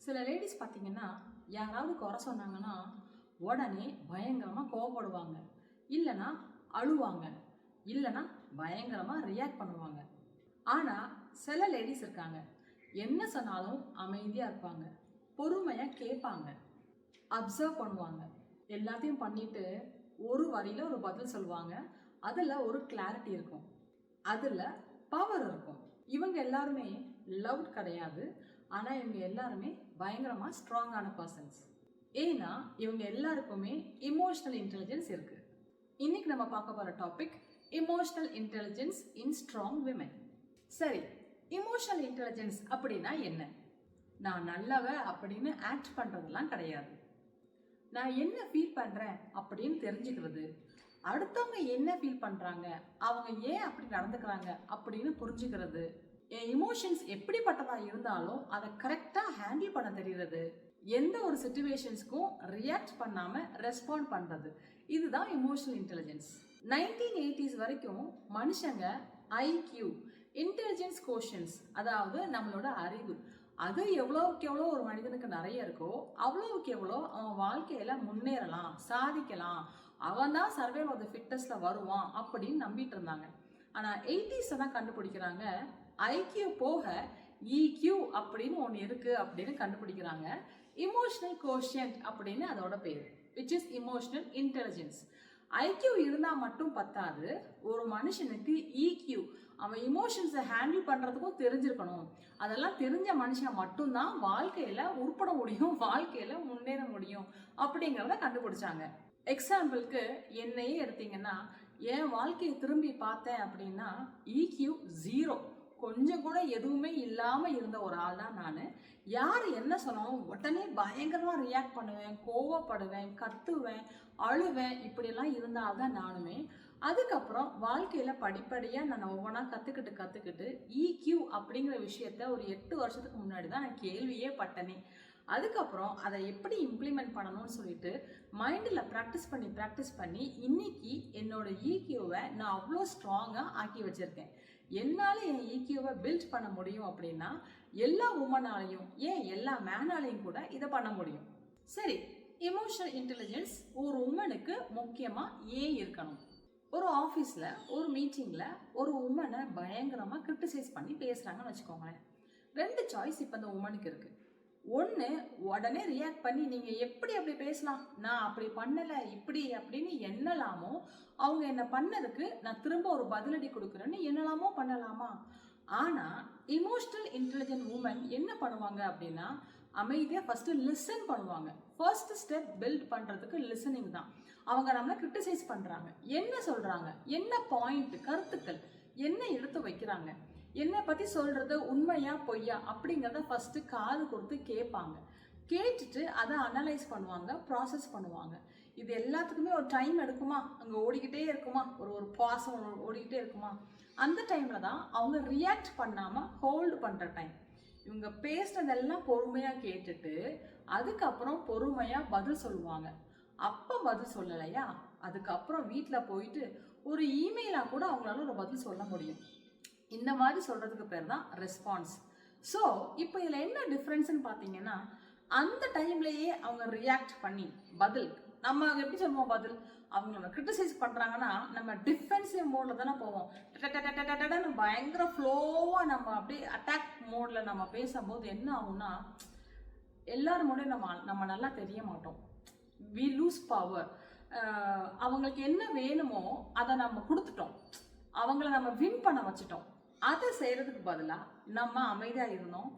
சில லேடிஸ் பார்த்தீங்கன்னா யாராவது குறை சொன்னாங்கன்னா உடனே பயங்கரமாக கோவப்படுவாங்க, இல்லைன்னா அழுவாங்க, இல்லைன்னா பயங்கரமாக ரியாக்ட் பண்ணுவாங்க. ஆனால் சில லேடிஸ் இருக்காங்க, என்ன சொன்னாலும் அமைதியாக இருப்பாங்க, பொறுமையாக கேட்பாங்க, அப்சர்வ் பண்ணுவாங்க, எல்லாத்தையும் பண்ணிட்டு ஒரு வரியில் ஒரு பதில் சொல்லுவாங்க. அதில் ஒரு கிளாரிட்டி இருக்கும், அதில் பவர் இருக்கும். இவங்க எல்லாருமே லவுட் கிடையாது, ஆனால் இவங்க எல்லாருமே பயங்கரமாக ஸ்ட்ராங்கான பர்சன்ஸ். ஏன்னா இவங்க எல்லாருக்குமே இமோஷனல் இன்டெலிஜென்ஸ் இருக்கு. இன்னைக்கு நம்ம பார்க்க போகிற டாபிக் இமோஷனல் இன்டெலிஜென்ஸ் இன் ஸ்ட்ராங் விமென். சரி, இமோஷனல் இன்டெலிஜென்ஸ் அப்படின்னா என்ன? நான் நல்லவ அப்படின்னு ஆக்ட் பண்ணுறதெல்லாம் கிடையாது. நான் என்ன ஃபீல் பண்ணுறேன் அப்படின்னு தெரிஞ்சுக்கிறது, அடுத்தவங்க என்ன ஃபீல் பண்ணுறாங்க, அவங்க ஏன் அப்படி நடந்துக்கிறாங்க அப்படின்னு புரிஞ்சுக்கிறது, என் இமோஷன்ஸ் எப்படிப்பட்டதாக இருந்தாலும் அதை கரெக்டாக ஹேண்டில் பண்ண தெரிகிறது, எந்த ஒரு சிச்சுவேஷன்ஸ்க்கும் ரியாக்ட் பண்ணாமல் ரெஸ்பாண்ட் பண்ணுறது, இதுதான் இமோஷனல் இன்டெலிஜென்ஸ். 1980s வரைக்கும் மனுஷங்க ஐக்யூ, இன்டெலிஜென்ஸ் கோஷன்ஸ், அதாவது நம்மளோட அறிவு, அது எவ்வளோவுக்கு எவ்வளோ ஒரு மனிதனுக்கு நிறைய இருக்கோ அவ்வளோவுக்கு எவ்வளோ அவன் வாழ்க்கையில முன்னேறலாம், சாதிக்கலாம், அவன் தான் சர்வே ஆஃப் த ஃபிட்டஸ்ட்ல வருவான் அப்படின்னு நம்பிட்டு இருந்தாங்க. ஆனால் 80s தான் கண்டுபிடிக்கிறாங்க, ஐக்யூ போக இக்யூ அப்படின்னு ஒன்று இருக்கு அப்படின்னு கண்டுபிடிக்கிறாங்க. இமோஷனல் கோஷியன்ட் அப்படின்னு அதோட பேர், which is emotional intelligence. IQ இருந்தால் மட்டும் பத்தாது, ஒரு மனுஷனுக்கு இக்யூ, அவன் இமோஷன்ஸை ஹேண்டில் பண்ணுறதுக்கும் தெரிஞ்சிருக்கணும். அதெல்லாம் தெரிஞ்ச மனுஷன் மட்டும்தான் வாழ்க்கையில் உருப்பட முடியும், வாழ்க்கையில் முன்னேற முடியும் அப்படிங்கிறத கண்டுபிடிச்சாங்க. எக்ஸாம்பிளுக்கு என்னையே எடுத்தீங்கன்னா, என் வாழ்க்கையை திரும்பி பார்த்தேன் அப்படின்னா இக்யூ 0, கொஞ்சம் கூட எதுவுமே இல்லாமல் இருந்த ஒரு ஆள் தான் நான். யார் என்ன சொன்னாலும் உடனே பயங்கரமாக ரியாக்ட் பண்ணுவேன், கோவப்படுவேன், கத்துவேன், அழுவேன், இப்படியெல்லாம் இருந்தால்தான் நானுமே. அதுக்கப்புறம் வாழ்க்கையில் படிப்படியாக நான் ஒவ்வொன்றா கற்றுக்கிட்டு இக்யூ அப்படிங்கிற விஷயத்த ஒரு 8 வருஷத்துக்கு முன்னாடி தான் நான் கேள்வியே பட்டனே. அதுக்கப்புறம் அதை எப்படி இம்ப்ளிமெண்ட் பண்ணணும்னு சொல்லிட்டு மைண்டில் ப்ராக்டிஸ் பண்ணி இன்னைக்கு என்னோட இக்யூவை நான் அவ்வளோ ஸ்ட்ராங்காக ஆக்கி வச்சுருக்கேன். என்னால் என் இக்யூவை பில்ட் பண்ண முடியும் அப்படின்னா எல்லா உமனாலையும், ஏன் எல்லா மேனாலையும் கூட இதை பண்ண முடியும். சரி, இமோஷனல் இன்டெலிஜென்ஸ் ஒரு உமனுக்கு முக்கியமாக ஏன் இருக்கணும்? ஒரு ஆஃபீஸில் ஒரு மீட்டிங்கில் ஒரு உமனை பயங்கரமாக கிரிட்டிசைஸ் பண்ணி பேசுகிறாங்கன்னு வச்சுக்கோங்களேன். 2 சாய்ஸ் இப்போ அந்த உமனுக்கு இருக்குது. ஒன்று, உடனே ரியாக்ட் பண்ணி நீங்கள் எப்படி அப்படி பேசலாம், நான் அப்படி பண்ணலை, இப்படி அப்படின்னு என்னலாமோ, அவங்க என்ன பண்ணதுக்கு நான் திரும்ப ஒரு பதிலடி கொடுக்குறேன்னு என்னலாமோ பண்ணலாமா. ஆனால் இமோஷனல் இன்டெலிஜென்ட் உமன் என்ன பண்ணுவாங்க அப்படின்னா, அமைதியாக ஃபஸ்ட்டு லிசன் பண்ணுவாங்க. ஃபர்ஸ்ட் ஸ்டெப் பில்ட் பண்ணுறதுக்கு லிசனிங் தான். அவங்க நம்மளை கிரிட்டிசைஸ் பண்ணுறாங்க, என்ன சொல்கிறாங்க, என்ன பாயிண்ட், கருத்துக்கள் என்ன எடுத்து வைக்கிறாங்க, என்னை பற்றி சொல்கிறது உண்மையா பொய்யா அப்படிங்கிறத ஃபஸ்ட்டு காது கொடுத்து கேட்பாங்க. கேட்டுட்டு அதை அனலைஸ் பண்ணுவாங்க, ப்ராசஸ் பண்ணுவாங்க. இது எல்லாத்துக்குமே ஒரு டைம் எடுக்குமா, அங்கே ஓடிக்கிட்டே இருக்குமா, ஒரு பாசம் ஓடிக்கிட்டே இருக்குமா, அந்த டைமில் தான் அவங்க ரியாக்ட் பண்ணாமல் ஹோல்டு பண்ணுற டைம். இவங்க பேசுனதெல்லாம் பொறுமையாக கேட்டுட்டு அதுக்கப்புறம் பொறுமையாக பதில் சொல்லுவாங்க. அப்போ பதில் சொல்லலையா, அதுக்கப்புறம் வீட்டில் போயிட்டு ஒரு இமெயிலாக கூட அவங்களால ஒரு பதில் சொல்ல முடியும். இந்த மாதிரி சொல்கிறதுக்கு பேர் தான் ரெஸ்பான்ஸ். ஸோ இப்போ இதில் என்ன டிஃப்ரென்ஸ்ன்னு பார்த்தீங்கன்னா, அந்த டைம்லேயே அவங்க ரியாக்ட் பண்ணி பதில், நம்ம எப்படி சொல்லுவோம் பதில், அவங்க நம்ம கிரிட்டிசைஸ் பண்ணுறாங்கன்னா நம்ம டிஃபென்சிவ் மோடில் தானே போவோம். பயங்கர ஃப்ளோவாக நம்ம அப்படியே அட்டாக் மோடில் நம்ம பேசும்போது என்ன ஆகும்னா, எல்லாரும் மூலையும் நம்ம நல்லா தெரிய மாட்டோம். We lose power. அவங்களுக்கு என்ன வேணுமோ அதை நம்ம கொடுத்துட்டோம், அவங்கள நம்ம வின் பண்ண வச்சுட்டோம். அதை செய்கிறதுக்கு பதிலாக நம்ம அமைதியாக இருந்தோம்,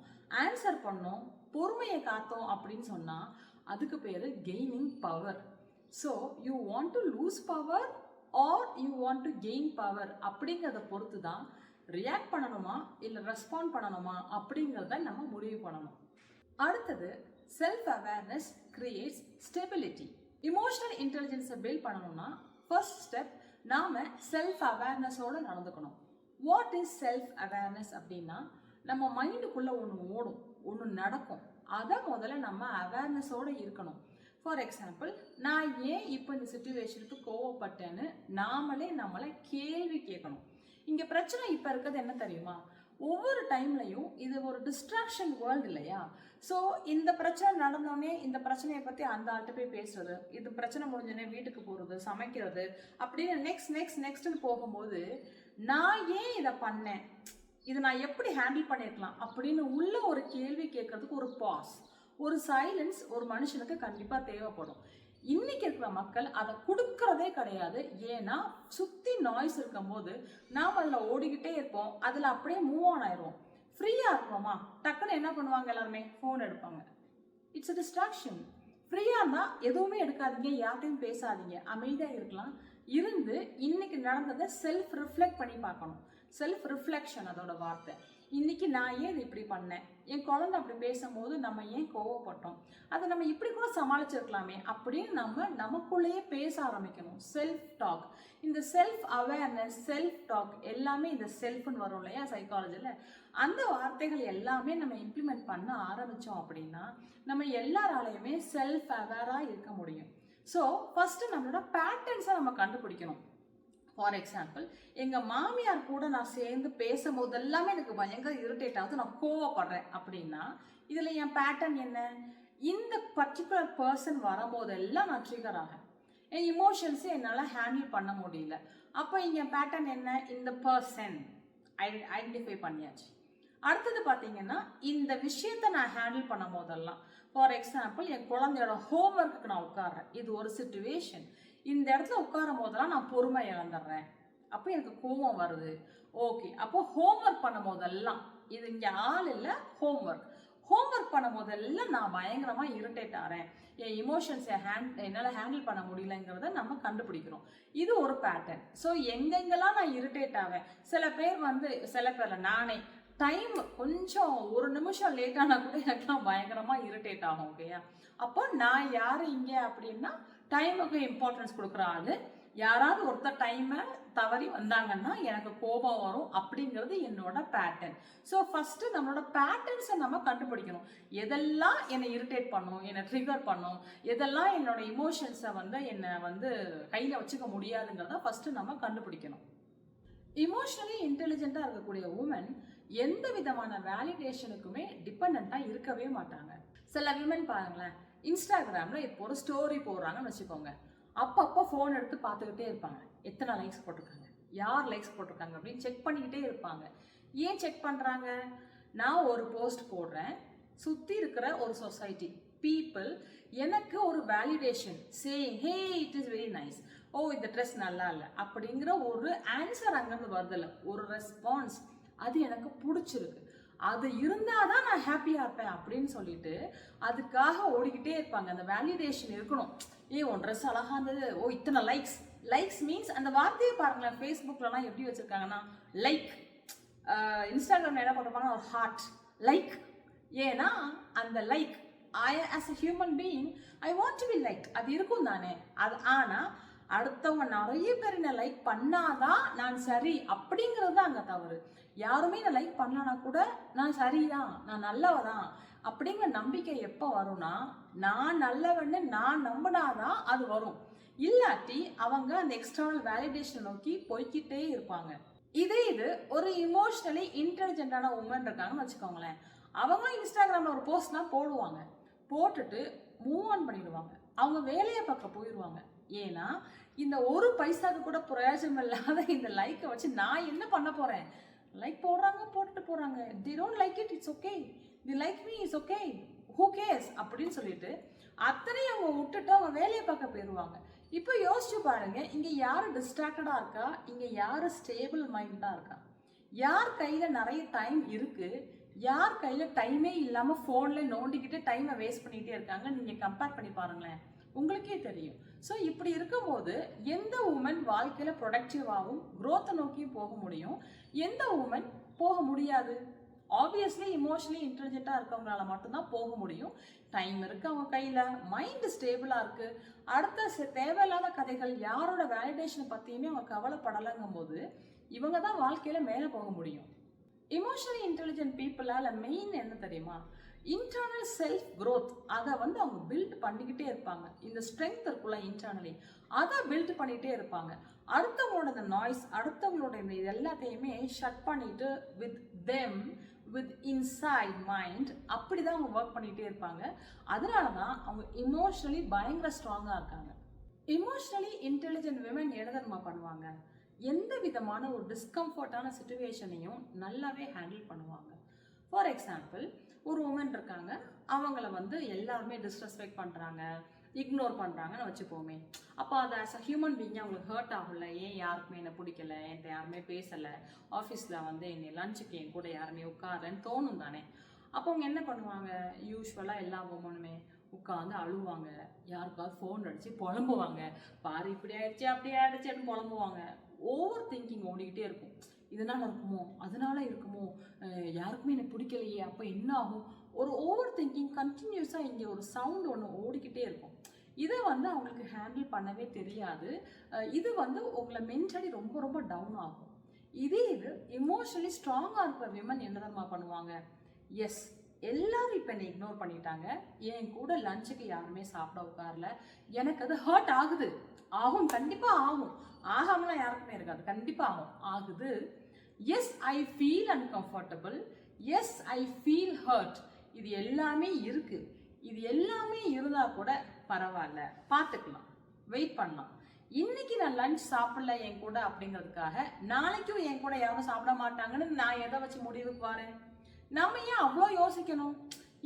ஆன்சர் பண்ணோம், பொறுமையை காத்தோம் அப்படின்னு சொன்னால் அதுக்கு பேர் gaining power. So you want to lose power are you want to gain power அப்படிங்கிறத பொறுத்து தான் ரியாக்ட் பண்ணணுமா இல்லை ரெஸ்பாண்ட் பண்ணணுமா அப்படிங்கிறத நம்ம முடிவு பண்ணணும். அடுத்தது, self awareness creates stability. Emotional இன்டெலிஜென்ஸை பில்ட் பண்ணணும்னா ஃபர்ஸ்ட் ஸ்டெப் நாம் செல்ஃப் அவேர்னஸோடு நடந்துக்கணும். வாட் இஸ் செல்ஃப் அவேர்னஸ் அப்படின்னா, நம்ம மைண்டுக்குள்ளே ஒன்று ஓடும், ஒன்று நடக்கும், அதை முதல்ல நம்ம அவேர்னஸோடு இருக்கணும். ஃபார் எக்ஸாம்பிள், நான் ஏன் இப்போ இந்த சிச்சுவேஷனுக்கு கோவப்பட்டேன்னு நம்மளை கேள்வி கேட்கணும். இங்கே பிரச்சனை இப்போ இருக்கிறது என்ன தெரியுமா, ஒவ்வொரு டைம்லையும் இது ஒரு டிஸ்ட்ராக்ஷன் வேர்ல்டு இல்லையா? ஸோ இந்த பிரச்சனை நடந்தோடனே இந்த பிரச்சனையை பற்றி அந்த ஆள்கிட்ட போய் பேசுறது, இது பிரச்சனை முடிஞ்சோடனே வீட்டுக்கு போகிறது, சமைக்கிறது அப்படின்னு நெக்ஸ்ட்னு போகும்போது நான் ஏன் இதை பண்ணேன், இதை நான் எப்படி ஹேண்டில் பண்ணியிருக்கலாம் அப்படின்னு உள்ள ஒரு கேள்வி கேட்கறதுக்கு ஒரு பாஸ், ஒரு சைலன்ஸ் ஒரு மனுஷனுக்கு கண்டிப்பாக தேவைப்படும். இன்னைக்கு இருக்கிற மக்கள் அதை கொடுக்கறதே கிடையாது. ஏன்னா சுற்றி நாய்ஸ் இருக்கும் போது நாம் அதில் ஓடிக்கிட்டே இருப்போம், அதில் அப்படியே மூவ் ஆன் ஆயிடுவோம். ஃப்ரீயாக இருக்கிறோமா டக்குன்னு என்ன பண்ணுவாங்க, எல்லாருமே ஃபோன் எடுப்பாங்க. It's a distraction. ஃப்ரீயாக இருந்தால் எதுவுமே எடுக்காதீங்க, யார்கிட்டையும் பேசாதீங்க, அமைதியாக இருக்கலாம். இருந்து இன்னைக்கு நடந்ததை செல்ஃப் ரிஃப்ளெக்ட் பண்ணி பார்க்கணும். செல்ஃப் ரிஃப்ளெக்ஷன் அதோட வார்த்தை. இன்னைக்கு நான் ஏன் இது இப்படி பண்ணேன், என் குழந்தை அப்படி பேசும்போது நம்ம ஏன் கோவப்பட்டோம், அதை நம்ம இப்படி கூட சமாளிச்சிருக்கலாமே அப்படின்னு நம்ம நமக்குள்ளேயே பேச ஆரம்பிக்கணும். Self talk. இந்த செல்ஃப் அவேர்னஸ், செல்ஃப் டாக் எல்லாமே இந்த செல்ஃப்னு வரும் இல்லையா சைக்காலஜியில், அந்த வார்த்தைகள் எல்லாமே நம்ம இம்ப்ளிமெண்ட் பண்ண ஆரம்பித்தோம் அப்படின்னா நம்ம எல்லாராலையுமே செல்ஃப் அவேராக இருக்க முடியும். ஸோ ஃபஸ்ட்டு நம்மளோட பேட்டர்ன்ஸை நம்ம கண்டுபிடிக்கணும். ஃபார் எக்ஸாம்பிள், எங்கள் மாமியார் கூட நான் சேர்ந்து பேசும்போது எல்லாமே எனக்கு பயங்கர இரிட்டேட் ஆகுது, நான் கோவப்படுறேன் அப்படின்னா இதில் என் பேட்டர்ன் என்ன, இந்த பர்டிகுலர் பர்சன் வரும்போதெல்லாம் நான் ட்ரிகர் ஆகிறேன், என் இமோஷன்ஸை என்னால் ஹேண்டில் பண்ண முடியல. அப்போ இங்கே பேட்டர்ன் என்ன, இந்த பர்சன் ஐடென்டிஃபை பண்ணியாச்சு. அடுத்தது பார்த்தீங்கன்னா இந்த விஷயத்தை நான் ஹேண்டில் பண்ணும் போதெல்லாம், ஃபார் எக்ஸாம்பிள் என் குழந்தையோட ஹோம்ஒர்க்கு நான் உட்காடுறேன், இது ஒரு சிச்சுவேஷன், இந்த இடத்துல உட்காரும் போதெல்லாம் நான் பொறுமை இழந்துடுறேன், அப்போ எனக்கு கோபம் வருது. ஓகே, அப்போ ஹோம்ஒர்க் பண்ணும் போதெல்லாம், இது இங்கே ஆள் இல்லை, ஹோம்ஒர்க் பண்ணும் போதெல்லாம் நான் பயங்கரமாக இரிட்டேட் ஆகிறேன், என் இமோஷன்ஸை என்னால் ஹேண்டில் பண்ண முடியலங்கிறத நம்ம கண்டுபிடிக்கிறோம். இது ஒரு பேட்டர்ன். ஸோ எங்கெங்கெல்லாம் நான் இரிட்டேட் ஆவேன், சில பேர்ல நானே டைம் கொஞ்சம் ஒரு நிமிஷம் லேட்டானா கூட எனக்குலாம் பயங்கரமாக இரிட்டேட் ஆகும். ஓகேயா? அப்போ நான் யார் இங்கே அப்படின்னா டைமுக்கு இம்பார்ட்டன்ஸ் கொடுக்குற ஆள். யாராவது ஒருத்தர் டைமை தவறி வந்தாங்கன்னா எனக்கு கோபம் வரும் அப்படிங்கிறது என்னோட பேட்டர்ன். ஸோ ஃபஸ்ட்டு நம்மளோட பேட்டர்ன்ஸை நம்ம கண்டுபிடிக்கணும். எதெல்லாம் என்னை இரிட்டேட் பண்ணும், என்னை ட்ரிகர் பண்ணும், எதெல்லாம் என்னோட இமோஷன்ஸை என்னை கையில் வச்சுக்க முடியாதுங்கிறத ஃபஸ்ட்டு நம்ம கண்டுபிடிக்கணும். இமோஷனலி இன்டெலிஜென்ட்டாக இருக்கக்கூடிய உமன் எந்த விதமான வேலிடேஷனுக்குமே டிபெண்ட்டாக இருக்கவே மாட்டாங்க. சில விமன் பாருங்களேன், இன்ஸ்டாகிராமில் இப்போ ஒரு ஸ்டோரி போடுறாங்கன்னு வச்சுக்கோங்க, அப்பப்போ ஃபோன் எடுத்து பார்த்துக்கிட்டே இருப்பாங்க, எத்தனை லைக்ஸ் போட்டிருக்காங்க, யார் லைக்ஸ் போட்டிருக்காங்க அப்படின்னு செக் பண்ணிக்கிட்டே இருப்பாங்க. ஏன் செக் பண்ணுறாங்க, நான் ஒரு போஸ்ட் போடுறேன், சுற்றி இருக்கிற ஒரு சொசைட்டி பீப்புள் எனக்கு ஒரு validation saying hey it is very nice, oh இந்த ட்ரெஸ் நல்லா இல்லை அப்படிங்கிற ஒரு ஆன்சர் அங்கேருந்து வருதில்ல, ஒரு ரெஸ்பான்ஸ், அது எனக்கு பிடிச்சிருக்கு, அது இருந்தால் தான் நான் ஹாப்பியாக இருப்பேன் அப்படின்னு சொல்லிட்டு அதுக்காக ஓடிக்கிட்டே இருப்பாங்க. அந்த வேலிடேஷன் இருக்கணும். உன் ட்ரெஸ் அழகாக இருந்தது, ஓ இத்தனை லைக்ஸ் மீன்ஸ் அந்த வார்த்தையை பாருங்களேன். ஃபேஸ்புக்லலாம் எப்படி வச்சுருக்காங்கன்னா லைக், இன்ஸ்டாகிராமில் என்ன பண்ணுறாங்கன்னா ஒரு ஹார்ட் லைக். ஏன்னா அந்த like as a human being I want to be like, அது இருக்கும் தானே. அது ஆனால் அடுத்தவங்க நிறைய பேர் என்ன லைக் பண்ணாதான் நான் சரி அப்படிங்கிறது தான் அங்கே தவறு. யாருமே நான் லைக் பண்ணலனா கூட நான் சரிதான், நான் நல்லவதான் அப்படிங்கிற நம்பிக்கை எப்போ வரும்னா, நான் நல்லவன்னு நான் நம்பினாதான் அது வரும். இல்லாட்டி அவங்க அந்த எக்ஸ்டர்னல் வேலிடேஷன் நோக்கி போய்கிட்டே இருப்பாங்க. இது ஒரு இமோஷனலி இன்டெலிஜென்டான உமன் இருக்காங்கன்னு வச்சுக்கோங்களேன், அவங்க இன்ஸ்டாகிராமில் ஒரு போஸ்ட்லாம் போடுவாங்க, போட்டுட்டு மூவ் ஆன் பண்ணிடுவாங்க, அவங்க வேலையை பார்க்க போயிடுவாங்க. ஏன்னா இந்த ஒரு பைசாக்கு கூட பிரயோஜனம் இல்லாத இந்த லைக்கை வச்சு நான் என்ன பண்ண போகிறேன், லைக் போடுறாங்க போட்டுட்டு போகிறாங்க, they don't like it, it's okay, the like me it's okay, who CARES அப்படின்னு சொல்லிட்டு அத்தனையும் அவங்க விட்டுட்டு அவங்க வேலையை பார்க்க போயிடுவாங்க. இப்போ யோசிச்சு பாருங்க, இங்கே யார் டிஸ்ட்ராக்டடாக இருக்கா, இங்கே யார் ஸ்டேபிள் மைண்டாக இருக்கா, யார் கையில் நிறைய டைம் இருக்குது, யார் கையில் டைமே இல்லாமல் ஃபோனில் நோண்டிக்கிட்டு டைமை வேஸ்ட் பண்ணிகிட்டே இருக்காங்க. நீங்கள் கம்பேர் பண்ணி பாருங்களேன், உங்களுக்கே தெரியும். ஸோ இப்படி இருக்கும்போது எந்த உமன் வாழ்க்கையில் ப்ரொடக்டிவாகவும் க்ரோத்தை நோக்கியும் போக முடியும், எந்த உமன் போக முடியாது? ஆப்வியஸ்லி இமோஷனலி இன்டெலிஜென்ட்டாக இருக்கவங்களால மட்டும்தான் போக முடியும். டைம் இருக்குது அவங்க கையில், மைண்டு ஸ்டேபிளாக இருக்குது, அடுத்த தேவையில்லாத கதைகள் யாரோட வேலிடேஷனை பற்றியுமே அவங்க கவலைப்படலைங்கும் போது இவங்க தான் வாழ்க்கையில் மேலே போக முடியும். இமோஷனலி இன்டெலிஜென்ட் பீப்புளால் மெயின் என்ன தெரியுமா, இன்டர்னல் செல்ஃப் growth அதை வந்து அவங்க பில்ட் பண்ணிக்கிட்டே இருப்பாங்க. இந்த ஸ்ட்ரென்த் இருக்குல்ல இன்டர்னலி, அதை பில்ட் பண்ணிகிட்டே இருப்பாங்க. அடுத்தவங்களோட இந்த நாய்ஸ், அடுத்தவங்களோட இந்த இது எல்லாத்தையுமே ஷட் பண்ணிட்டு with them, with inside mind, அப்படி தான் அவங்க ஒர்க் பண்ணிகிட்டே இருப்பாங்க. அதனால தான் அவங்க இமோஷனலி பயங்கர ஸ்ட்ராங்காக இருக்காங்க. இமோஷனலி இன்டெலிஜென்ட் விமன் என்ன பண்ணுவாங்க, எந்த விதமான ஒரு டிஸ்கம்ஃபர்டான சுச்சுவேஷனையும் நல்லாவே ஹேண்டில் பண்ணுவாங்க. ஃபார் எக்ஸாம்பிள், ஒரு உமன் இருக்காங்க, அவங்கள வந்து எல்லாருமே டிஸ்ரெஸ்பெக்ட் பண்ணுறாங்க, இக்னோர் பண்ணுறாங்கன்னு வச்சுப்போமே. அப்போ அது ஆஸ் அ ஹியூமன் பீயிங் அவங்களுக்கு ஹர்ட் ஆகல. ஏன் யாருக்குமே என்னை பிடிக்கல, என்கிட்ட யாருமே பேசலை, ஆஃபீஸில் வந்து என்னை லஞ்சுக்கு என் கூட யாருமே உட்காரலன்னு தோணும் தானே. அப்போ அவங்க என்ன பண்ணுவாங்க, யூஸ்வலாக எல்லா உமனுமே உட்காந்து அழுவாங்க, யாருக்காவது ஃபோன் அடித்து புலம்புவாங்க, பாரு இப்படி ஆயிடுச்சு அப்படி ஆயிடுச்சுன்னு புலம்புவாங்க. ஓவர் திங்கிங் ஓடிக்கிட்டே இருக்கும். இதனால் இருக்குமோ, அதனால இருக்குமோ, யாருக்குமே எனக்கு பிடிக்கலையே, அப்போ என்ன ஆகும், ஒரு ஓவர் திங்கிங் கண்டினியூஸாக இங்கே ஒரு சவுண்ட் ஒன்று ஓடிக்கிட்டே இருக்கும். இதை வந்து அவங்களுக்கு ஹேண்டில் பண்ணவே தெரியாது. இது வந்து உங்களை மென்டலி ரொம்ப ரொம்ப டவுன் ஆகும். இது இமோஷனலி ஸ்ட்ராங்காக இருக்கிற விமன் என்ன பண்ணுவாங்க, எஸ் எல்லாரும் இப்போ என்னை இக்னோர் பண்ணிட்டாங்க, என் கூட லஞ்சுக்கு யாருமே சாப்பிட உட்காரல, எனக்கு அது ஹர்ட் ஆகுது, ஆகும், கண்டிப்பாக ஆகும், ஆகாமலாம் யாருக்குமே இருக்காது, கண்டிப்பாக ஆகுது. Yes I feel uncomfortable, yes I feel hurt, இது எல்லாமே இருக்கு. இது எல்லாமே இருந்தால் கூட பரவாயில்ல, பார்த்துக்கலாம், வெயிட் பண்ணலாம். இன்னைக்கு நான் லஞ்ச் சாப்பிடல என் கூட அப்படிங்கிறதுக்காக நாளைக்கும் என் கூட யாரும் சாப்பிட மாட்டாங்கன்னு நான் எதை வச்சு முடிவுக்கு வரேன்? நம்ம ஏன் அவ்வளோ யோசிக்கணும்?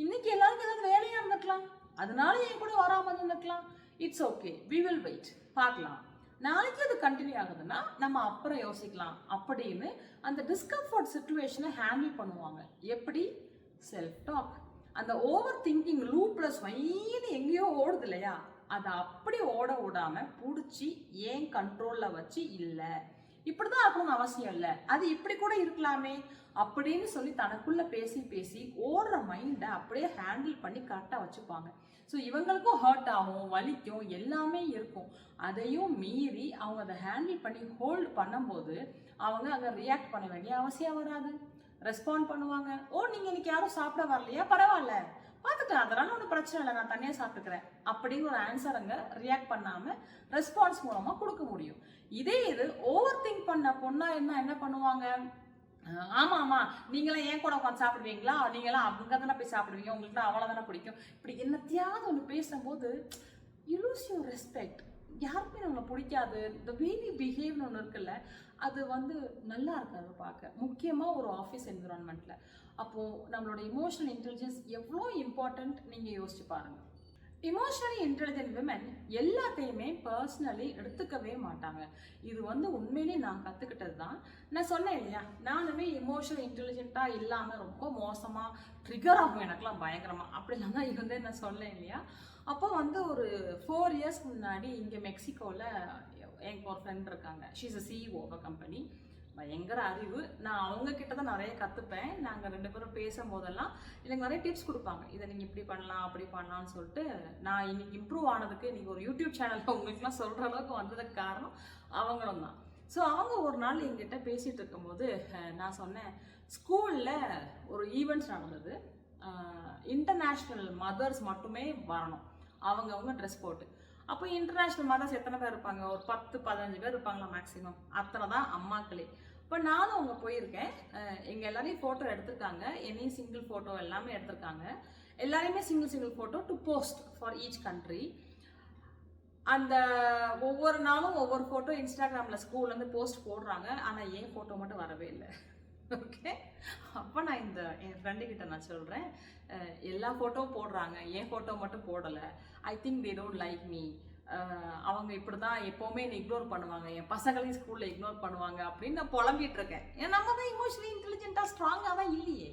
இன்னைக்கு எல்லாருக்கும் ஏதாவது வேலையாக இருந்துக்கலாம், அதனால என் கூட வராமல் இருந்துக்கலாம். It's okay, we will wait, பார்க்கலாம். நாளைக்கு அது கண்டினியூ ஆகுதுன்னா நம்ம அப்புறம் யோசிக்கலாம் அப்படின்னு அந்த டிஸ்கம்ஃபர்ட் சுச்சுவேஷனை ஹேண்டில் பண்ணுவாங்க. எப்படி? Self talk. அந்த ஓவர் திங்கிங் லூப்லஸ் வைன்னு எங்கேயோ ஓடுது இல்லையா, அதை அப்படி ஓட விடாம பிடிச்சி ஏன் கண்ட்ரோலில் வச்சு, இல்லை இப்படிதான் இருக்கணும்னு அவசியம் இல்லை, அது இப்படி கூட இருக்கலாமே அப்படின்னு சொல்லி தனக்குள்ள பேசி பேசி ஓடுற மைண்டை அப்படியே ஹேண்டில் பண்ணி கரெக்டாக வச்சுப்பாங்க. ஸோ இவங்களுக்கும் ஹர்ட் ஆகும், வலிக்கும், எல்லாமே இருக்கும். அதையும் மீறி அவங்க அதை ஹேண்டில் பண்ணி ஹோல்ட் பண்ணும்போது அவங்க அங்கே ரியாக்ட் பண்ண வேண்டிய அவசியம் வராது. ரெஸ்பாண்ட் பண்ணுவாங்க. ஓ, நீங்கள் இன்னைக்கு யாரும் சாப்பிட வரலையா, பரவாயில்ல, பார்த்துட்டேன், அதெல்லாம் ஒன்றும் பிரச்சனை இல்லை, நான் தனியாக சாப்பிட்டுக்கிறேன் அப்படிங்கிற ஒரு ஆன்சர் அங்கே ரியாக்ட் பண்ணாமல் ரெஸ்பான்ஸ் மூலமாக கொடுக்க முடியும். இதே இது ஓவர் திங்க் பண்ண பொண்ணா என்ன பண்ணுவாங்க, ஆமாம் ஆமாம் நீங்களாம் ஏன் கூட உட்காந்து சாப்பிடுவீங்களா, நீங்களாம் அங்கே தானே போய் சாப்பிடுவீங்க, உங்களுக்கு தான் அவ்வளோதானே பிடிக்கும், இப்படி என்னத்தையாவது ஒன்று பேசும்போது யூ லூஸ் யுவர் ரெஸ்பெக்ட். யாருக்குமே நம்மளை பிடிக்காது. இந்த வே வி பிஹேவ்னு ஒன்று இருக்குல்ல, அது வந்து நல்லா இருக்காது பார்க்க, முக்கியமாக ஒரு ஆஃபீஸ் என்விரான்மெண்ட்டில். அப்போது நம்மளோட இமோஷனல் இன்டெலிஜென்ஸ் எவ்வளோ இம்பார்ட்டண்ட் நீங்கள் யோசிச்சு பாருங்கள். இமோஷனலி இன்டெலிஜென்ட் விமன் எல்லாத்தையுமே பர்சனலி எடுத்துக்கவே மாட்டாங்க. இது வந்து உண்மையிலேயே நான் கற்றுக்கிட்டது தான். நான் சொன்னேன் இல்லையா, நானுமே இமோஷனல் இன்டெலிஜென்ட்டாக இல்லாமல் ரொம்ப மோசமாக ட்ரிகர் ஆகும் எனக்குலாம் பயங்கரமாக, அப்படிலாம் தான் இருந்தே நான் சொன்னேன் இல்லையா. அப்போ வந்து ஒரு 4 years முன்னாடி இங்கே மெக்சிகோவில் எனக்கு ஒரு ஃப்ரெண்ட் இருக்காங்க. She's a CEO of a company. பயங்கர அறிவு. நான் அவங்க கிட்ட தான் நிறைய கற்றுப்பேன். நாங்கள் 2 பேரும் பேசும்போதெல்லாம் எனக்கு நிறைய டிப்ஸ் கொடுப்பாங்க, இதை நீங்கள் இப்படி பண்ணலாம் அப்படி பண்ணலான்னு சொல்லிட்டு. நான் இன்னைக்கு இம்ப்ரூவ் ஆனதுக்கு, இன்றைக்கி ஒரு யூடியூப் சேனலில் உங்களுக்குலாம் சொல்கிற அளவுக்கு வந்ததுக்கு காரணம் அவங்களும் தான். ஸோ அவங்க ஒரு நாள் எங்கிட்ட பேசிகிட்டு இருக்கும்போது நான் சொன்னேன், ஸ்கூலில் ஒரு ஈவெண்ட்ஸ் நடந்தது, இன்டர்நேஷ்னல் மதர்ஸ் மட்டுமே வரணும், அவங்க ட்ரெஸ் போட்டு. அப்போ இன்டர்நேஷ்னல் மதர்ஸ் எத்தனை பேர் இருப்பாங்க, ஒரு 10-15 பேர் இருப்பாங்களா மேக்ஸிமம், அத்தனை தான் அம்மாக்களே. இப்போ நானும் அவங்க போயிருக்கேன். எங்கள் எல்லாரையும் ஃபோட்டோ எடுத்திருக்காங்க, என்னையும் சிங்கிள் ஃபோட்டோ எல்லாமே எடுத்திருக்காங்க. எல்லாரையுமே single photo to post for each country. அந்த ஒவ்வொரு நாளும் ஒவ்வொரு ஃபோட்டோ இன்ஸ்டாகிராமில் ஸ்கூல்லேருந்து போஸ்ட் போடுறாங்க. ஆனால் என் ஃபோட்டோ மட்டும் வரவே இல்லை. ஓகே, அப்போ நான் என் ஃப்ரெண்டுக்கிட்ட நான் சொல்கிறேன், எல்லா ஃபோட்டோவும் போடுறாங்க, என் ஃபோட்டோ மட்டும் போடலை, I think they don't like me, அவங்க இப்படி தான் எப்போவுமே என்னை இக்னோர் பண்ணுவாங்க, என் பசங்களையும் ஸ்கூலில் இக்னோர் பண்ணுவாங்க அப்படின்னு நான் புலம்பிகிட்டு இருக்கேன். ஏன் நம்ம தான் இமோஷனலி இன்டெலிஜென்ட்டாக ஸ்ட்ராங்காக தான் இல்லையே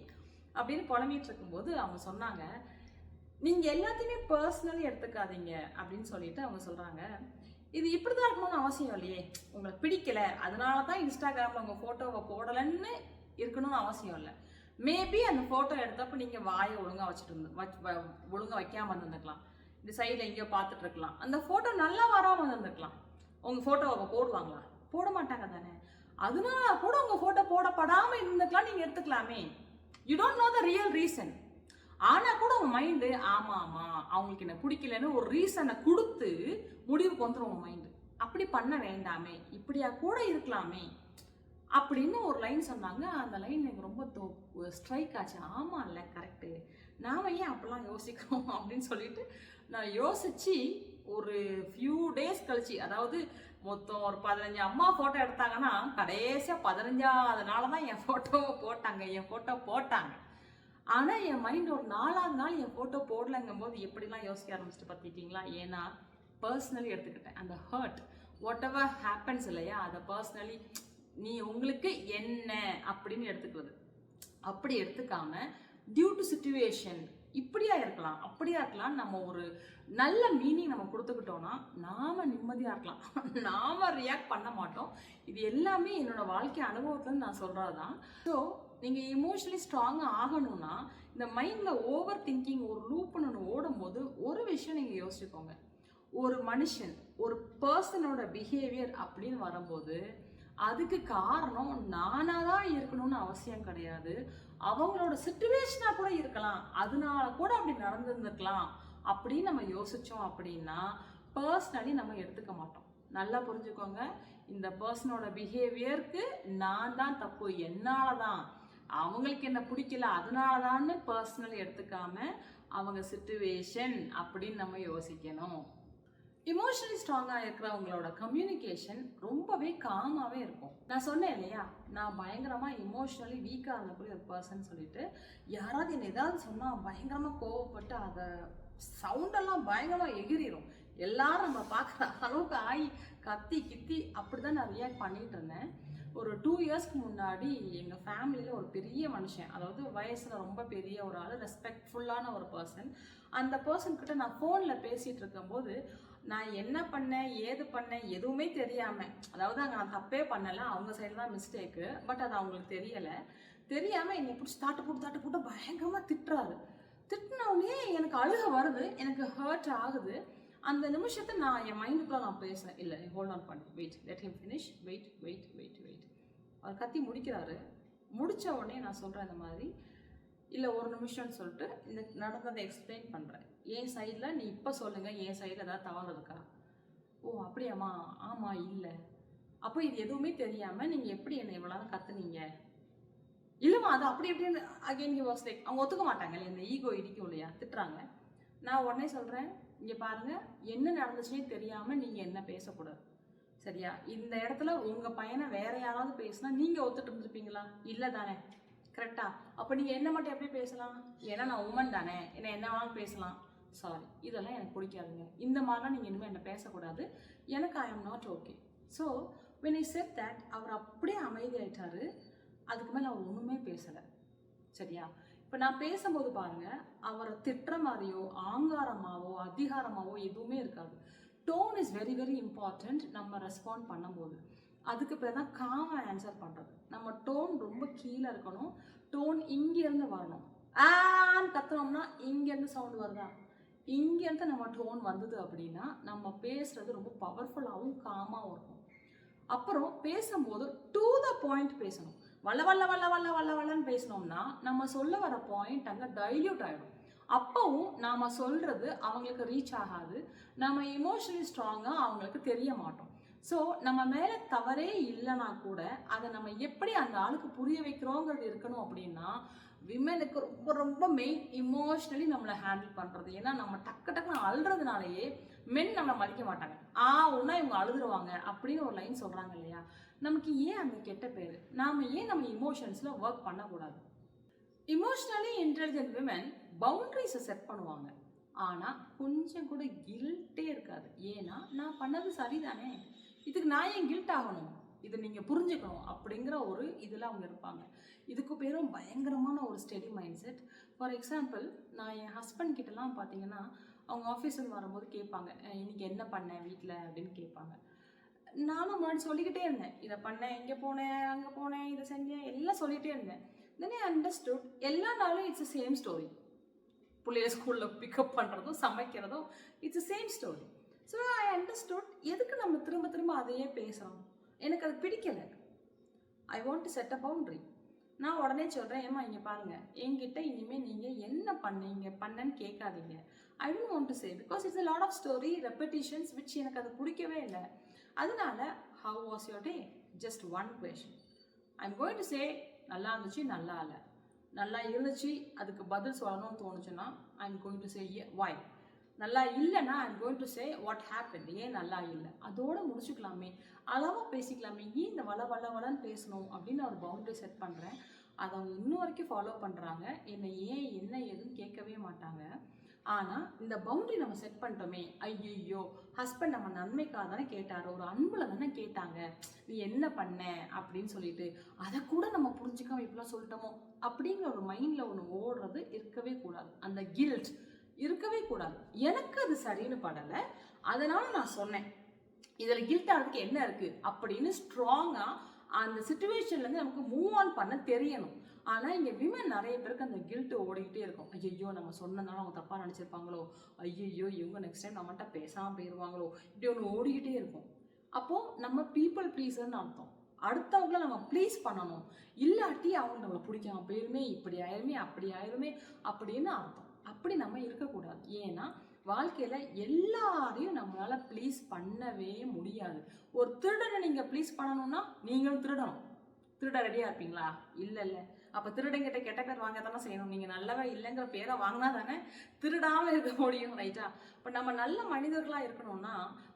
அப்படின்னு புலம்பிகிட்டு இருக்கும்போது அவங்க சொன்னாங்க, நீங்கள் எல்லாத்தையுமே பர்சனலி எடுத்துக்காதீங்க அப்படின்னு சொல்லிட்டு அவங்க சொல்கிறாங்க, இது இப்படி தான் இருக்கணும்னு அவசியம் இல்லையே, உங்களுக்கு பிடிக்கலை அதனால தான் இன்ஸ்டாகிராமில் உங்கள் ஃபோட்டோவை போடலைன்னு இருக்கணும்னு அவசியம் இல்லை. மேபி அந்த ஃபோட்டோ எடுத்தப்போ நீங்கள் வாயை ஒழுங்காக வச்சுட்டு ஒழுங்காக வைக்காமல் இருந்துருக்கலாம், இந்த சைடில் எங்கேயோ பார்த்துட்டு இருக்கலாம், அந்த ஃபோட்டோ நல்லா வராமல் இருந்துருக்கலாம். உங்கள் ஃபோட்டோவை போடுவாங்களா? போட மாட்டாங்க தானே. அதனால கூட உங்கள் ஃபோட்டோ போடப்படாமல் இருந்துக்கலாம், நீங்கள் எடுத்துக்கலாமே. You don't know the real reason. ஆனால் கூட உன் மைண்டு ஆமாம் ஆமாம் அவங்களுக்கு என்ன பிடிக்கலன்னு ஒரு ரீசனை கொடுத்து முடிவுக்கு வந்துடும் உன் மைண்டு. அப்படி பண்ண வேண்டாமே, இப்படியா கூட இருக்கலாமே அப்படின்னு ஒரு லைன் சொன்னாங்க. அந்த லைன் எனக்கு ரொம்ப ஸ்ட்ரைக் ஆச்சு. ஆமாம் இல்லை கரெக்டு, நாம் ஏன் அப்பெல்லாம் யோசிக்கிறோம் அப்படின்னு சொல்லிட்டு நான் யோசித்து ஒரு ஃபியூ டேஸ் கழிச்சு, அதாவது மொத்தம் ஒரு 15 அம்மா ஃபோட்டோ எடுத்தாங்கன்னா கடைசியாக 15வது நாள் தான் என் ஃபோட்டோ போட்டாங்க. ஆனால் என் மைண்ட் ஒரு 4வது நாள் என் ஃபோட்டோ போடலைங்கும் போது எப்படிலாம் யோசிக்க ஆரம்பிச்சுட்டு பார்த்துக்கிட்டிங்களா? ஏன்னா பர்சனலி எடுத்துக்கிட்டேன். அந்த ஹர்ட் வாட் எவர் ஹேப்பன்ஸ் இல்லையா, அதை பர்சனலி நீ உங்களுக்கு என்ன அப்படின்னு எடுத்துக்கிறது. அப்படி எடுத்துக்காம டியூ டு சிச்சுவேஷன் இப்படியா இருக்கலாம் அப்படியா இருக்கலாம், நம்ம ஒரு நல்ல மீனிங் நம்ம கொடுத்துக்கிட்டோம்னா நாம நிம்மதியா இருக்கலாம். நாம ரியாக்ட் பண்ண மாட்டோம். இது எல்லாமே என்னோட வாழ்க்கை அனுபவத்துல நான் சொல்றதுதான். ஸோ நீங்க இமோஷனலி ஸ்ட்ராங்கா ஆகணும்னா இந்த மைண்ட்ல ஓவர் திங்கிங் ஒரு லூப்னு ஒன்று ஓடும்போது ஒரு விஷயம் நீங்க யோசிச்சுக்கோங்க. ஒரு மனுஷன் ஒரு பர்சனோட பிஹேவியர் அப்படின்னு வரும்போது அதுக்கு காரணம் நானா தான் இருக்கணும்னு அவசியம் கிடையாது. அவங்களோட சிச்சுவேஷனா கூட இருக்கலாம், அதனால கூட அப்படி நடந்துருந்துருக்கலாம் அப்படின்னு நம்ம யோசிச்சோம் அப்படின்னா பர்சனலி நம்ம எடுத்துக்க மாட்டோம். நல்லா புரிஞ்சுக்கோங்க, இந்த பர்சனோட பிஹேவியருக்கு நான் தான் தப்பு, என்னால தான், அவங்களுக்கு என்ன பிடிக்கல அதனாலதான்னு பர்சனலி எடுத்துக்காம அவங்க சிச்சுவேஷன் அப்படின்னு நம்ம யோசிக்கணும். இமோஷனலி ஸ்ட்ராங்காக இருக்கிறவங்களோட கம்யூனிகேஷன் ரொம்பவே காமாகவே இருக்கும். நான் சொன்னேன் இல்லையா, நான் பயங்கரமாக இமோஷனலி வீக்காக இருந்தக்கூடிய ஒரு பர்சன் சொல்லிட்டு, யாராவது என்னை ஏதாவது சொன்னால் பயங்கரமாக கோவப்பட்டு அதை சவுண்டெல்லாம் பயங்கரமாக எகிரிடும். எல்லாரும் நம்ம பார்க்குற அளவுக்கு ஆகி கத்தி கித்தி அப்படி தான் நான் ரியாக்ட் பண்ணிட்டு இருந்தேன். ஒரு 2 இயர்ஸ்க்கு முன்னாடி எங்கள் ஃபேமிலியில் ஒரு பெரிய மனுஷன், அதாவது வயசில் ரொம்ப பெரிய ஒரு ஆள், ரெஸ்பெக்ட்ஃபுல்லான ஒரு பர்சன். அந்த பர்சன்கிட்ட நான் ஃபோனில் பேசிகிட்டு இருக்கும்போது நான் என்ன பண்ணேன் ஏது பண்ணேன் எதுவுமே தெரியாமல், அதாவது அங்கே நான் தப்பே பண்ணலை, அவங்க சைடு தான் மிஸ்டேக்கு, பட் அது அவங்களுக்கு தெரியாமல் என்னை பிடிச்சி தாட்டு போட்டு பயங்கரமாக திட்டுறாரு. திட்டினவுடனே எனக்கு அழுக வருது, எனக்கு ஹர்ட் ஆகுது. அந்த நிமிஷத்தை நான் என் மைண்டுக்குள்ள நான் பேசுகிறேன், இல்லை நீ ஹோல்ட் ஆன் பண்ணி wait, let him finish, wait. அவர் கத்தி முடிக்கிறாரு. முடித்த உடனே நான் சொல்கிறேன் இந்த மாதிரி, இல்லை ஒரு நிமிஷம்னு சொல்லிட்டு இந்த நடந்ததை எக்ஸ்பிளைன் பண்ணுறேன். என் சைடில் நீ இப்போ சொல்லுங்கள், என் சைடில் ஏதாவது தவறு இருக்கா? ஓ அப்படியாம்மா, ஆமாம் இல்லை, அப்போ இது எதுவுமே தெரியாமல் நீங்கள் எப்படி என்னை இவ்வளோ கற்றுனீங்க? இல்லைம்மா அது அப்படி எப்படின்னு அகெயின் ஹி வாஸ் லைக், அவங்க ஒத்துக்க மாட்டாங்க இல்லை, இந்த ஈகோ இடிக்கும் இல்லையா, திட்டுறாங்க. நான் உடனே சொல்கிறேன், இங்கே பாருங்கள், என்ன நடந்துச்சுன்னே தெரியாமல் நீங்கள் என்ன பேசக்கூடாது, சரியா? இந்த இடத்துல உங்கள் பையனை வேற யாராவது பேசினா நீங்கள் ஒத்துட்டு இருந்துருப்பீங்களா? இல்லை தானே, கரெக்டா? அப்போ நீங்கள் என்ன மட்டும் எப்படி பேசலாம்? ஏன்னா நான் உமன் தானே, என்ன வேணாலும் பேசலாம். சாரி, இதெல்லாம் எனக்கு பிடிக்காதுங்க, இந்த மாதிரிலாம் நீங்கள் இனிமேல் என்ன பேசக்கூடாது, எனக்கு I am not okay. So when I said that, அவர் அப்படியே அமைதியாயிட்டாரு. அதுக்கு மேலே அவர் ஒன்றுமே பேசலை, சரியா? இப்போ நான் பேசும்போது பாருங்க, அவரை திட்டுற மாதிரியோ ஆங்காரமாவோ அதிகாரமாவோ எதுவுமே இருக்காது. Tone is very very important. நம்ம ரெஸ்பாண்ட் பண்ணும்போது அதுக்கு பேர் தான் காமா ஆன்சர் பண்ணுறது. நம்ம டோன் ரொம்ப கீழே இருக்கணும். டோன் இங்கேருந்து வரணும். ஆன்னு கத்துனோம்னா இங்கேருந்து சவுண்ட் வருதா, இங்கேருந்து நம்ம டோன் வந்தது அப்படின்னா நம்ம பேசுறது ரொம்ப பவர்ஃபுல்லாகவும் காமாகவும் இருக்கும். அப்புறம் பேசும்போது டு த பாயிண்ட் பேசணும். வல்லன்னு பேசினோம்னா நம்ம சொல்ல வர பாயிண்ட் அங்கே டைல்யூட் ஆகிடும். அப்பவும் நாம சொல்றது அவங்களுக்கு ரீச் ஆகாது. நம்ம இமோஷனலி ஸ்ட்ராங்காக அவங்களுக்கு தெரிய மாட்டோம். ஸோ நம்ம மேலே தவறே இல்லைனா கூட அதை நம்ம எப்படி அந்த ஆளுக்கு புரிய வைக்கிறோங்கிறது இருக்கணும். அப்படின்னா விமெனுக்கு ரொம்ப ரொம்ப மெயின் இமோஷ்னலி நம்மளை ஹேண்டில் பண்ணுறது. ஏன்னா நம்ம டக்குன்னு அழுறதுனாலேயே மென் நம்மளை மதிக்க மாட்டாங்க. ஒன்றா இவங்க அழுதுருவாங்க அப்படின்னு ஒரு லைன் சொல்கிறாங்க இல்லையா, நமக்கு ஏன் அந்த கெட்ட பேர்? நாம் ஏன் நம்ம இமோஷன்ஸில் ஒர்க் பண்ணக்கூடாது? இமோஷ்னலி இன்டெலிஜென்ட் விமன் பவுண்ட்ரிஸை செட் பண்ணுவாங்க, ஆனால் கொஞ்சம் கூட கில்ட்டே இருக்காது. ஏன்னா நான் பண்ணது சரிதானே, இதுக்கு நான் ஏன் கில்ட் ஆகணும், இதை நீங்கள் புரிஞ்சுக்கணும் அப்படிங்கிற ஒரு இதில் அவங்க இருப்பாங்க. இதுக்கு பேரும் பயங்கரமான ஒரு steady mind set. For example, நான் என் ஹஸ்பண்ட் கிட்டலாம் பார்த்தீங்கன்னா அவங்க ஆஃபீஸில் வரும்போது கேட்பாங்க, இன்னைக்கு என்ன பண்ணேன் வீட்டில் அப்படின்னு கேட்பாங்க. நானும் முன்னாடி சொல்லிக்கிட்டே இருந்தேன், இதை பண்ணேன், இங்கே போனேன், அங்கே போனேன், இதை செஞ்சேன், எல்லாம் சொல்லிகிட்டே இருந்தேன். தென் ஐ அண்டர்ஸ்டுட் எல்லா நாளும் இட்ஸ் சேம் ஸ்டோரி. பிள்ளைய ஸ்கூலில் பிக்கப் பண்ணுறதும் சமைக்கிறதும் it's same story. So I understood எதுக்கு நம்ம திரும்ப திரும்ப அதையே பேசுகிறோம், எனக்கு அது பிடிக்கலை. I want to set a boundary. நான் உடனே சொல்கிறேன், ஏம்மா இங்கே பாருங்கள், என்கிட்ட இனிமேல் நீங்கள் என்ன பண்ணேன்னு கேட்காதீங்க. I don't want to say because it's a lot of story repetitions which எனக்கு அது பிடிக்கவே இல்லை. அதனால how was your day, just one question. I'm going to say நல்லா இருந்துச்சு, நல்லா இல்லை. நல்லா இருந்துச்சு அதுக்கு பதில் சொல்லணும்னு தோணுச்சுன்னா ஐம் கோயிங் டு சே வாய். நல்லா இல்லைன்னா I'm going to say what happen, ஏன் நல்லா இல்லை. அதோடு முடிச்சுக்கலாமே, அளவாக பேசிக்கலாமே, ஏன் இந்த வளன்னு பேசணும் அப்படின்னு ஒரு பவுண்டரி செட் பண்ணுறேன். அதை அவங்க இன்னும் வரைக்கும் ஃபாலோ பண்ணுறாங்க. என்னை ஏன் என்ன ஏதுன்னு கேட்கவே மாட்டாங்க. ஆனால் இந்த பவுண்டரி நம்ம செட் பண்ணிட்டோமே, ஐயோ ஹஸ்பண்ட் நம்ம நன்மைக்காக தானே கேட்டார், ஒரு அன்பில் தானே கேட்டாங்க, நீ என்ன பண்ண அப்படின்னு சொல்லிட்டு அதை கூட நம்ம புரிஞ்சுக்காம இப்படிலாம் சொல்லிட்டோமோ அப்படிங்கிற ஒரு மைண்டில் ஒன்று ஓடுறது இருக்கவே கூடாது. அந்த கில்ட் இருக்கவே கூடாது. எனக்கு அது சரின்னு படலை, அதனால நான் சொன்னேன். இதில் கில்ட் ஆகிறதுக்கு என்ன இருக்குது அப்படின்னு ஸ்ட்ராங்காக அந்த சுச்சுவேஷன்லேருந்து நமக்கு மூவ் ஆன் பண்ண தெரியணும். ஆனால் இங்கே விமன் நிறைய பேருக்கு அந்த கில்ட்டு ஓடிக்கிட்டே இருக்கும். ஐயோ நம்ம சொன்னதுனால அவங்க தப்பாக நினச்சிருப்பாங்களோ, ஐயோ இவங்க நெக்ஸ்ட் டைம் நம்மகிட்ட பேசாமல் போயிடுவாங்களோ, இப்படி ஒன்று ஓடிக்கிட்டே இருக்கும். அப்போது நம்ம பீப்புள் ப்ளீஸர்னு அர்த்தம். அடுத்தவங்கள நம்ம ப்ளீஸ் பண்ணணும், இல்லாட்டி அவங்க நம்மளை பிடிக்காம போயிருமே, இப்படி ஆயிருமே அப்படி ஆயிருமே அப்படின்னு அர்த்தம். அப்படி நம்ம இருக்கக்கூடாது. ஏன்னா வாழ்க்கையில் எல்லாரையும் நம்மளால் ப்ளீஸ் பண்ணவே முடியாது. ஒரு திருடனை நீங்கள் ப்ளீஸ் பண்ணணும்னா நீங்களும் திருடணும். திருட ரெடியாக இருப்பீங்களா? இல்லை. அப்போ திருடங்கிட்ட கெட்ட பேர் வாங்க தானே செய்யணும். நீங்கள் நல்லவே இல்லைங்கிற பேரை வாங்கினா தானே திருடாமல் இருக்க முடியும், ரைட்டா? இப்போ நம்ம நல்ல மனிதர்களாக இருக்கணும்னா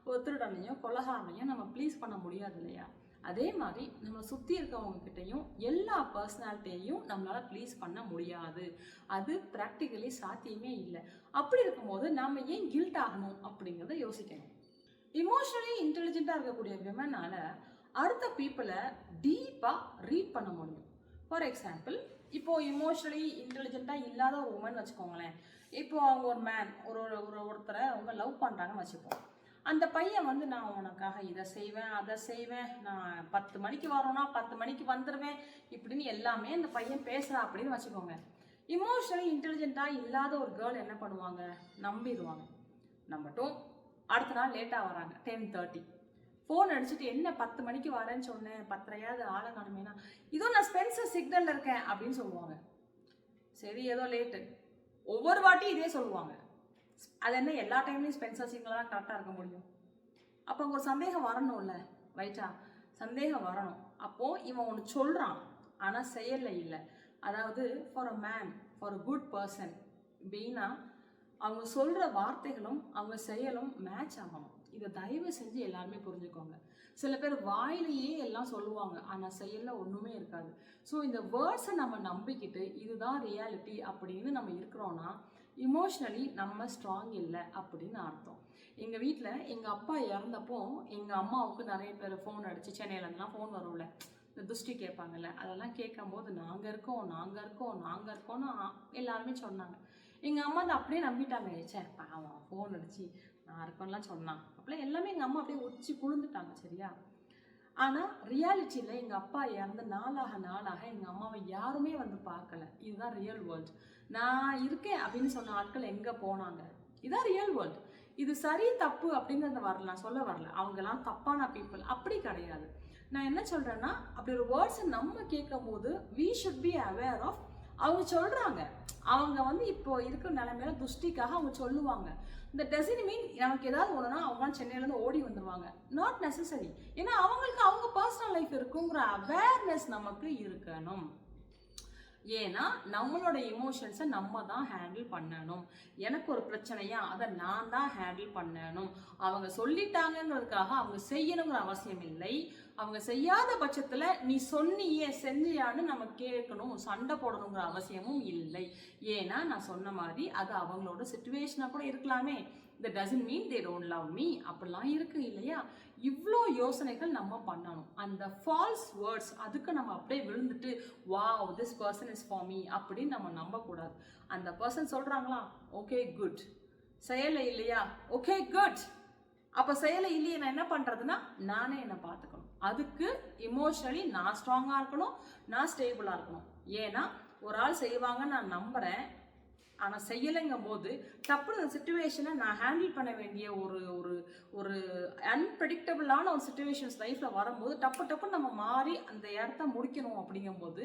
ஒரு திருடனையோ கொலகாரனையோ நம்ம ப்ளீஸ் பண்ண முடியாது இல்லையா? அதே மாதிரி நம்ம சுற்றி இருக்கவங்கக்கிட்டையும் எல்லா பர்சனாலிட்டியையும் நம்மளால் ப்ளீஸ் பண்ண முடியாது. அது ப்ராக்டிக்கலி சாத்தியமே இல்லை. அப்படி இருக்கும்போது நாம் ஏன் கில்ட் ஆகணும் அப்படிங்கிறத யோசிக்கணும். இமோஷனலி இன்டெலிஜென்ட்டாக இருக்கக்கூடிய விமனால் அடுத்த பீப்புளை டீப்பாக ரீட் பண்ண முடியும். ஃபார் எக்ஸாம்பிள், இப்போது இமோஷனலி இன்டெலிஜென்ட்டாக இல்லாத ஒரு உமன் வச்சுக்கோங்களேன். இப்போது அவங்க ஒரு மேன் ஒருத்தரை அவங்க லவ் பண்ணுறாங்கன்னு வச்சுப்போம். அந்த பையன் வந்து நான் உனக்காக இதை செய்வேன் அதை செய்வேன், நான் 10 மணிக்கு வரோன்னா 10 மணிக்கு வந்துடுவேன் இப்படின்னு எல்லாமே அந்த பையன் பேசுகிறா அப்படின்னு வச்சுக்கோங்க. இமோஷனலி இன்டெலிஜென்ட்டாக இல்லாத ஒரு கேர்ள் என்ன பண்ணுவாங்க, நம்பிடுவாங்க. நம்பட்டும். அடுத்த நாள் லேட்டாக வராங்க, 10:30. ஃபோன் அடிச்சுட்டு என்ன 10 மணிக்கு வரேன்னு சொன்னேன், 10:30 ஆளை காணுமேனா, இதோ நான் ஸ்பென்சர் சிக்னலில் இருக்கேன் அப்படின்னு சொல்லுவாங்க. சரி ஏதோ லேட்டு. ஒவ்வொரு வாட்டியும் இதே சொல்லுவாங்க. அது என்ன எல்லா டைம்லையும் ஸ்பென்சர் சிக்னல் தான் கரெக்டாக இருக்க முடியும்? அப்போ அங்கே ஒரு சந்தேகம் வரணும்ல, ரைட்டா? சந்தேகம் வரணும். அப்போது இவன் ஒன்று சொல்கிறான் ஆனால் செயலில் இல்லை. அதாவது for a man, for a good person மெயினாக அவங்க சொல்கிற வார்த்தைகளும் அவங்க செயலும் மேட்ச் ஆகணும். இதை தயவு செஞ்சு எல்லாருமே புரிஞ்சுக்கோங்க. சில பேர் வாயிலேயே எல்லாம் சொல்லுவாங்க ஆனால் செயலில் ஒன்றுமே இருக்காது. ஸோ இந்த வேர்ட்ஸை நம்ம நம்பிக்கிட்டு இதுதான் ரியாலிட்டி அப்படின்னு நம்ம இருக்கிறோன்னா இமோஷ்னலி நம்ம ஸ்ட்ராங் இல்லை அப்படின்னு அர்த்தம். எங்கள் வீட்டில் எங்கள் அப்பா இறந்தப்போ எங்கள் அம்மாவுக்கு நிறைய பேர் ஃபோன் அடித்து, சென்னையிலேருந்துலாம் ஃபோன் வரும்ல, இந்த துஷ்டி கேட்பாங்கல்ல, அதெல்லாம் கேட்கும்போது நாங்கள் இருக்கோம்னு எல்லாருமே சொன்னாங்க. எங்கள் அம்மா அதை அப்படியே நம்பிட்டாங்க. சே பாவம் ஃபோன் அடிச்சு நான் இருக்கோம்லாம் சொன்னான் அப்படிலாம் எல்லாமே எங்கள் அம்மா அப்படியே உச்சி குளிர்ந்துட்டாங்க. சரியா? ஆனால் ரியாலிட்டியில் எங்கள் அப்பா இறந்து நாளாக எங்கள் அம்மாவை யாருமே வந்து பார்க்கல. இதுதான் ரியல் வேர்ல்டு. நான் இருக்கேன் அப்படின்னு சொன்ன ஆட்கள் எங்கே போனாங்க? இதுதான் ரியல் வேர்ல்டு. இது சரி தப்பு அப்படிங்கிறத வரல, நான் சொல்ல வரல அவங்கெல்லாம் தப்பான பீப்புள், அப்படி கிடையாது. நான் என்ன சொல்கிறேன்னா, அப்படி ஒரு வேர்ட்ஸை நம்ம கேட்கும் போது we should be aware of அவங்க சொல்கிறாங்க. அவங்க வந்து இப்போ இருக்கிற நிலைமையில துஷ்டிக்காக அவங்க சொல்லுவாங்க. இந்த டசன்ட் மீன் நமக்கு ஏதாவது ஒன்றுனா அவங்க சென்னையிலேருந்து ஓடி வந்துடுவாங்க. Not necessary. ஏன்னா அவங்களுக்கு அவங்க பர்சனல் லைஃப் இருக்குங்கிற அவேர்னஸ் நமக்கு இருக்கணும். ஏன்னா நம்மளோட எமோஷன்ஸை நம்ம தான் ஹேண்டில் பண்ணணும். எனக்கு ஒரு பிரச்சனையா அதை நான் தான் ஹேண்டில் பண்ணணும். அவங்க சொல்லிட்டாங்கிறதுக்காக அவங்க செய்யணுங்கிற அவசியம் இல்லை. அவங்க செய்யாத பட்சத்தில் நீ சொன்னியே செஞ்சியான்னு நம்ம கேட்கணும், சண்டை போடணுங்கிற அவசியமும் இல்லை. ஏன்னா நான் சொன்ன மாதிரி அது அவங்களோட சிச்சுவேஷனாக கூட இருக்கலாமே. that doesn't mean they don't love me. அப்படிலாம் இருக்கு இல்லையா? இவ்வளோ யோசனைகள் நம்ம பண்ணணும். அந்த ஃபால்ஸ் வேர்ட்ஸ் அதுக்கு நம்ம அப்படியே விழுந்துட்டு wow this person is for me அப்படின்னு நம்ம நம்பக்கூடாது. அந்த பர்சன் சொல்கிறாங்களா, ஓகே குட். செயலை இல்லையா, ஓகே குட். அப்போ செயலை இல்லையே நான் என்ன பண்ணுறதுன்னா நானே என்னை பார்த்துக்கணும். அதுக்கு இமோஷனலி நான் ஸ்ட்ராங்காக இருக்கணும், நான் ஸ்டேபிளாக இருக்கணும். ஏன்னா ஒரு ஆள் செய்வாங்கன்னு நான் நம்புகிறேன், ஆனால் செய்யலைங்கும் போது டப்புனு அந்த சுச்சுவேஷனை நான் ஹேண்டில் பண்ண வேண்டிய ஒரு ஒரு ஒரு அன்பிரடிக்டபிளான ஒரு சுச்சுவேஷன்ஸ் லைஃப்பில் வரும்போது டப்புன்னு நம்ம மாறி அந்த இடத்த முடிக்கணும். அப்படிங்கும்போது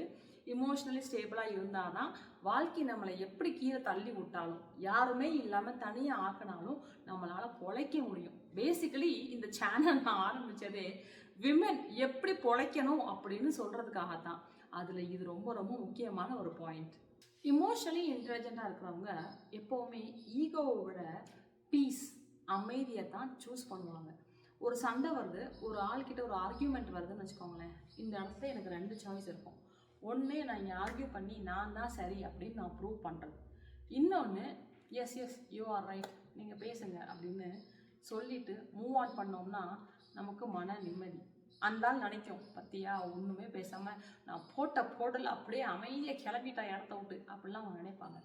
இமோஷ்னலி ஸ்டேபிளாக இருந்தால் தான் வாழ்க்கை நம்மளை எப்படி கீழே தள்ளி விட்டாலும், யாருமே இல்லாமல் தனியாக ஆக்கினாலும் நம்மளால் பொழைக்க முடியும். பேசிக்கலி இந்த சேனல் நான் ஆரம்பித்ததே விமென் எப்படி பொழைக்கணும் அப்படின்னு சொல்கிறதுக்காகத்தான். அதில் இது ரொம்ப ரொம்ப முக்கியமான ஒரு பாயிண்ட். இமோஷனலி இன்டெலிஜென்ட்டாக இருக்கிறவங்க எப்போவுமே ஈகோவை விட பீஸ், அமைதியை தான் சூஸ் பண்ணுவாங்க. ஒரு சண்டை வருது, ஒரு ஆள்கிட்ட ஒரு ஆர்கியூமெண்ட் வருதுன்னு வச்சுக்கோங்களேன். இந்த இடத்துல எனக்கு 2 சாய்ஸ் இருக்கும். ஒன்று, நான் இங்கே ஆர்கியூ பண்ணி நான் தான் சரி அப்படின்னு நான் ப்ரூவ் பண்ணுறது. இன்னொன்று, எஸ் யூ ஆர் ரைட், நீங்கள் பேசுங்க அப்படின்னு சொல்லிட்டு மூவ் ஆன் பண்ணோம்னா நமக்கு மன நிம்மதி. அந்த ஆள் நினைக்கும், பத்தியா ஒன்றுமே பேசாமல் நான் போடல அப்படியே அமைதியாக கிளம்பிட்டா இடத்த விட்டு அப்படிலாம் அவங்க நினைப்பாங்க.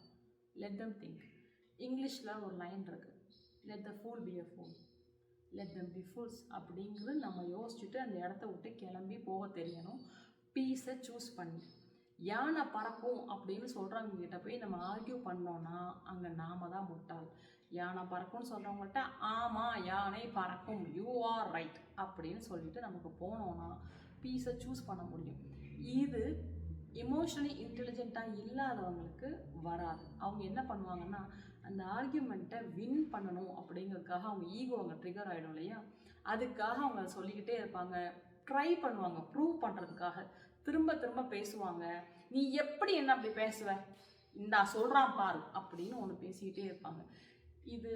Let them think. இங்கிலீஷில் ஒரு லைன் இருக்குது, let the pool be a pool, let them B fools அப்படிங்கிறது நம்ம யோசிச்சுட்டு அந்த இடத்த விட்டு கிளம்பி போக தெரியணும். பீஸை சூஸ் பண்ணி. யானை பறக்கும் அப்படின்னு சொல்கிறவங்க கிட்ட போய் நம்ம ஆர்கியூ பண்ணோன்னா அங்கே நாம தான் முட்டாள். யானை பறக்கும்னு சொல்கிறவங்கள்ட்ட ஆமாம் யானை பறக்கும், யூ ஆர் ரைட் அப்படின்னு சொல்லிட்டு நமக்கு போனோன்னா பீஸை சூஸ் பண்ண முடியும். இது இமோஷனலி இன்டெலிஜென்ட்டாக இல்லாதவங்களுக்கு வராது. அவங்க என்ன பண்ணுவாங்கன்னா, அந்த ஆர்கியூமெண்ட்டை வின் பண்ணணும் அப்படிங்கிறதுக்காக அவங்க ஈகோ அங்கே ட்ரிகர் ஆகிடும் இல்லையா, அதுக்காக அவங்க அதை சொல்லிக்கிட்டே இருப்பாங்க, ட்ரை பண்ணுவாங்க ப்ரூவ் பண்ணுறதுக்காக. திரும்ப திரும்ப பேசுவாங்க. நீ எப்படி என்ன அப்படி பேசுவ, இந்தா சொல்கிறான் பாரு அப்படின்னு ஒன்று பேசிக்கிட்டே இருப்பாங்க. இது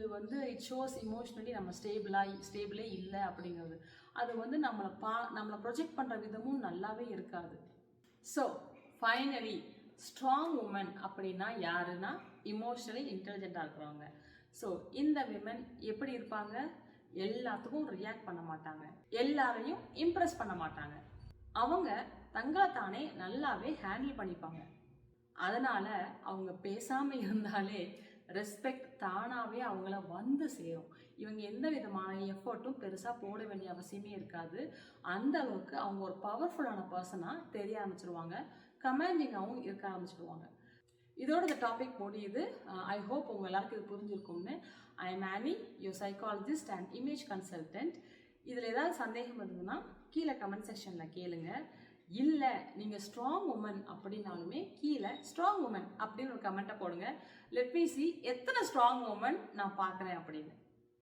இட் ஷோஸ் இமோஷ்னலி நம்ம ஸ்டேபிளே இல்லை அப்படிங்கிறது. அது நம்மளை ப்ரொஜெக்ட் பண்ணுற விதமும் நல்லாவே இருக்காது. ஸோ ஃபைனலி ஸ்ட்ராங் உமன் அப்படின்னா யாருன்னா இமோஷனலி இன்டெலிஜென்ட்டாக இருக்கிறவங்க. ஸோ இந்த விமன் எப்படி இருப்பாங்க, எல்லாத்துக்கும் ரியாக்ட் பண்ண மாட்டாங்க, எல்லாரையும் இம்ப்ரெஸ் பண்ண மாட்டாங்க. அவங்க தங்களை தானே நல்லாவே ஹேண்டில் பண்ணிப்பாங்க. அதனால் அவங்க பேசாமல் இருந்தாலே ரெஸ்பெக்ட் தானாகவே அவங்கள சேரும். இவங்க எந்த விதமான எஃபர்ட்டும் பெருசாக போட வேண்டிய அவசியமே இருக்காது. அந்த அளவுக்கு அவங்க ஒரு பவர்ஃபுல்லான பர்சனாக தெரிய ஆரம்பிச்சிருவாங்க, கமாண்டிங்காகவும் இருக்க ஆரம்பிச்சிடுவாங்க. இதோட இந்த டாபிக் முடியுது. ஐ ஹோப் உங்கள் எல்லாருக்கும் இது புரிஞ்சிருக்கும்னு. I am Annie, your psychologist and image consultant. இதில் ஏதாவது சந்தேகம் இருந்ததுன்னா கீழே கமெண்ட் செக்ஷனில் கேளுங்க. இல்லை நீங்கள் ஸ்ட்ராங் உமன் அப்படின்னாலுமே கீழே ஸ்ட்ராங் உமன் அப்படின்னு ஒரு கமெண்ட்டை போடுங்க. லெட் மீ சி எத்தனை ஸ்ட்ராங் உமன் நான் பார்க்குறேன் அப்படின்னு.